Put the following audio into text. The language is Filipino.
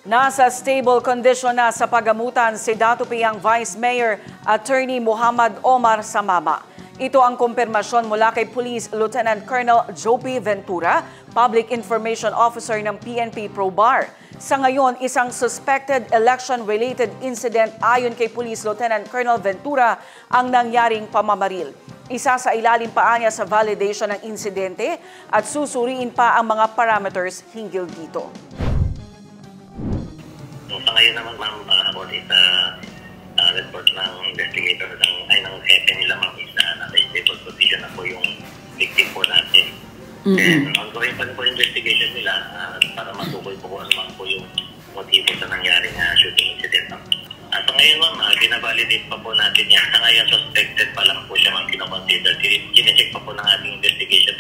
Nasa stable condition na sa pagamutan si Datupiang Vice Mayor Attorney Muhammad Omar Samama. Ito ang kumpirmasyon mula kay Police Lieutenant Colonel Joby Ventura, Public Information Officer ng PNP ProBar. Sa ngayon, isang suspected election-related incident ayon kay Police Lieutenant Colonel Ventura ang nangyaring pamamaril. Isa sa ilalim pa niya sa validation ng insidente at susuriin pa ang mga parameters hinggil dito. Sa ngayon naman, ma'am, according sa report ng investigator ng hepe nila, ma'am, is nasa stable position na po yung victim po natin. And ongoing pa po investigation nila para matukoy po kung ano po yung motibo sa nangyaring shooting incident. At sa ngayon, ma'am, binavalidate pa po natin yan. Sa ngayon, suspected pa lang po siya, ma'am, kinoconsider. Kine-check pa po ng ating investigation